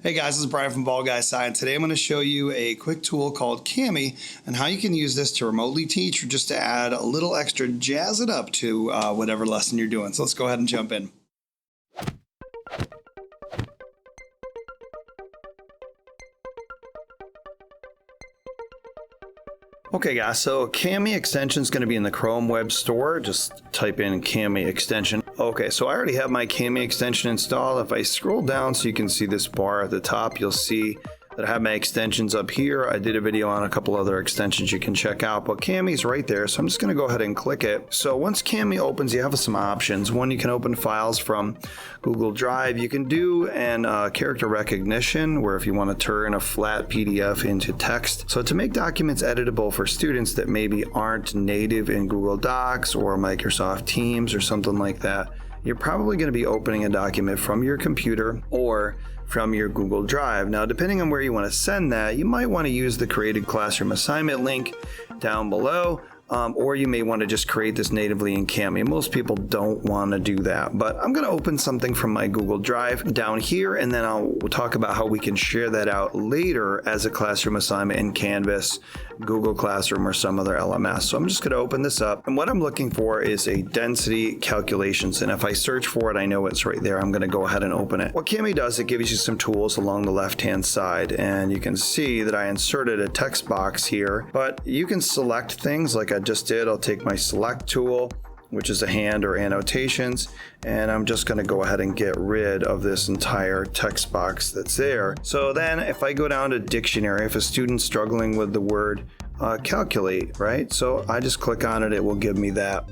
Hey guys, this is Brian from Ball Guy Science. Today I'm going to show you a quick tool called Cami and how you can use this to remotely teach or just to add a little extra jazz it up to whatever lesson you're doing. So let's go ahead and jump in. Okay guys, so Cami extension is going to be in the Chrome web store. Just type in Cami extension. Okay, so I already have my Cami extension installed. If I scroll down so you can see this bar at the top, you'll see that I have my extensions up here. I did a video on a couple other extensions you can check out, but Cami's right there, so I'm just going to go ahead and click it. So once Cami opens, you have some options. One, you can open files from Google Drive. You can do an character recognition, where if you want to turn a flat PDF into text. So to make documents editable for students that maybe aren't native in Google Docs or Microsoft Teams or something like that, you're probably going to be opening a document from your computer or from your Google Drive. Now, depending on where you want to send that, you might want to use the created classroom assignment link down below, or you may want to just create this natively in Cami. Most people don't want to do that, but I'm going to open something from my Google Drive down here, and then we'll talk about how we can share that out later as a classroom assignment in Canvas, Google Classroom, or some other LMS. So I'm just going to open this up, and what I'm looking for is a density calculations, and if I search for it, I know it's right there. I'm going to go ahead and open it. What Cami does, it gives you some tools along the left-hand side, and you can see that I inserted a text box here, but you can select things like I just did. I'll take my select tool, which is a hand or annotations, and I'm just going to go ahead and get rid of this entire text box that's there. So then if I go down to dictionary, if a student's struggling with the word calculate, right? So I just click on it, it will give me that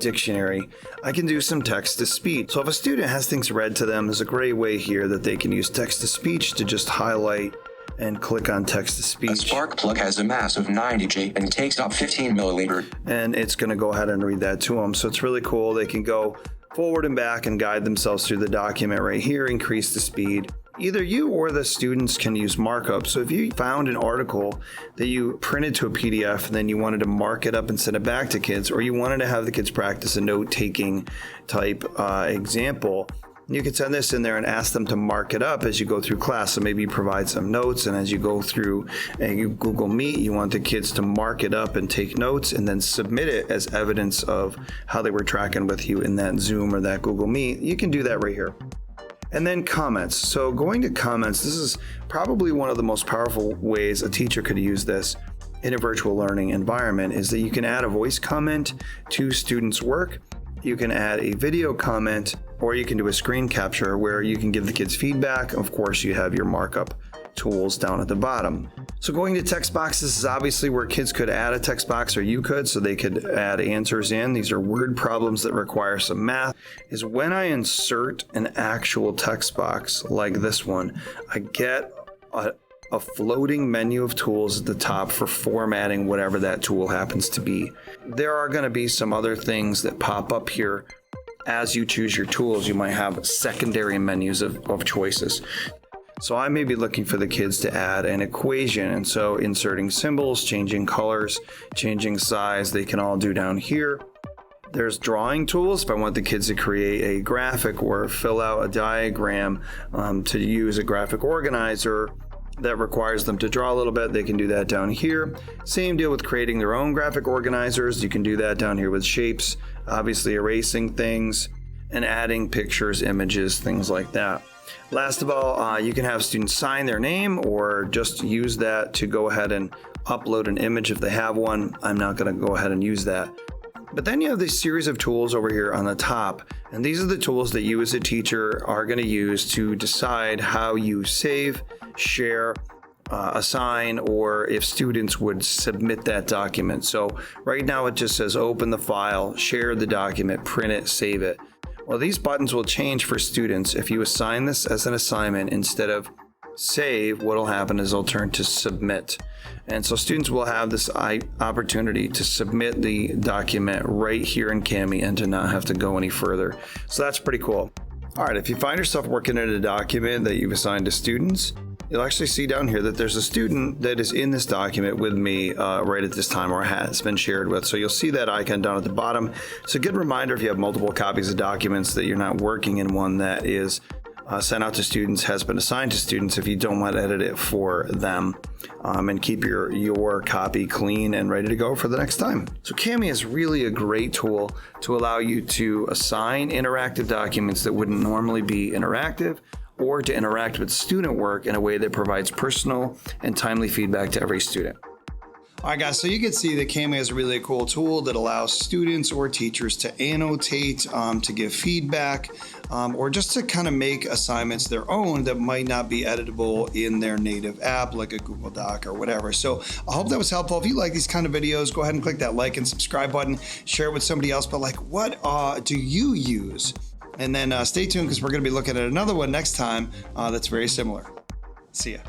dictionary. I can do some text to speech. So if a student has things read to them, there's a great way here that they can use text to speech to just highlight and click on text to speech. A spark plug has a mass of 90 J and takes up 15 milliliter. And it's going to go ahead and read that to them. So it's really cool. They can go forward and back and guide themselves through the document right here, increase the speed. Either you or the students can use markup. So if you found an article that you printed to a PDF and then you wanted to mark it up and send it back to kids, or you wanted to have the kids practice a note-taking type example, you could send this in there and ask them to mark it up as you go through class. So maybe you provide some notes, and as you go through a Google Meet, you want the kids to mark it up and take notes and then submit it as evidence of how they were tracking with you in that Zoom or that Google Meet. You can do that right here. And then comments. So going to comments, this is probably one of the most powerful ways a teacher could use this in a virtual learning environment, is that you can add a voice comment to students' work. You can add a video comment, or you can do a screen capture where you can give the kids feedback. Of course, you have your markup tools down at the bottom. So going to text box, this is obviously where kids could add a text box, or you could, so they could add answers in. These are word problems that require some math. Is when I insert an actual text box like this one, I get a floating menu of tools at the top for formatting whatever that tool happens to be. There are going to be some other things that pop up here as you choose your tools. You might have secondary menus of choices. So I may be looking for the kids to add an equation, and so inserting symbols, changing colors, changing size, they can all do down here. There's drawing tools if I want the kids to create a graphic or fill out a diagram, to use a graphic organizer that requires them to draw a little bit. They can do that down here. Same deal with creating their own graphic organizers. You can do that down here with shapes, obviously erasing things and adding pictures, images, things like that. Last of all, you can have students sign their name, or just use that to go ahead and upload an image if they have one. I'm not going to go ahead and use that. But then you have this series of tools over here on the top, and these are the tools that you as a teacher are going to use to decide how you save, share, assign, or if students would submit that document. So right now it just says open the file, share the document, print it, save it. Well, these buttons will change for students. If you assign this as an assignment instead of save, what will happen is they'll turn to submit. And so students will have this opportunity to submit the document right here in Cami and to not have to go any further. So that's pretty cool. All right, if you find yourself working in a document that you've assigned to students, you'll actually see down here that there's a student that is in this document with me right at this time, or has been shared with. So you'll see that icon down at the bottom. It's a good reminder if you have multiple copies of documents that you're not working in one that is sent out to students has been assigned to students if you don't want to edit it for them, and keep your copy clean and ready to go for the next time. So Kami is really a great tool to allow you to assign interactive documents that wouldn't normally be interactive, or to interact with student work in a way that provides personal and timely feedback to every student. All right, guys, so you can see that Kami is a really cool tool that allows students or teachers to annotate, to give feedback, or just to kind of make assignments their own that might not be editable in their native app, like a Google Doc or whatever. So I hope that was helpful. If you like these kind of videos, go ahead and click that like and subscribe button, share it with somebody else. But like, what do you use? And then stay tuned, because we're going to be looking at another one next time that's very similar. See ya.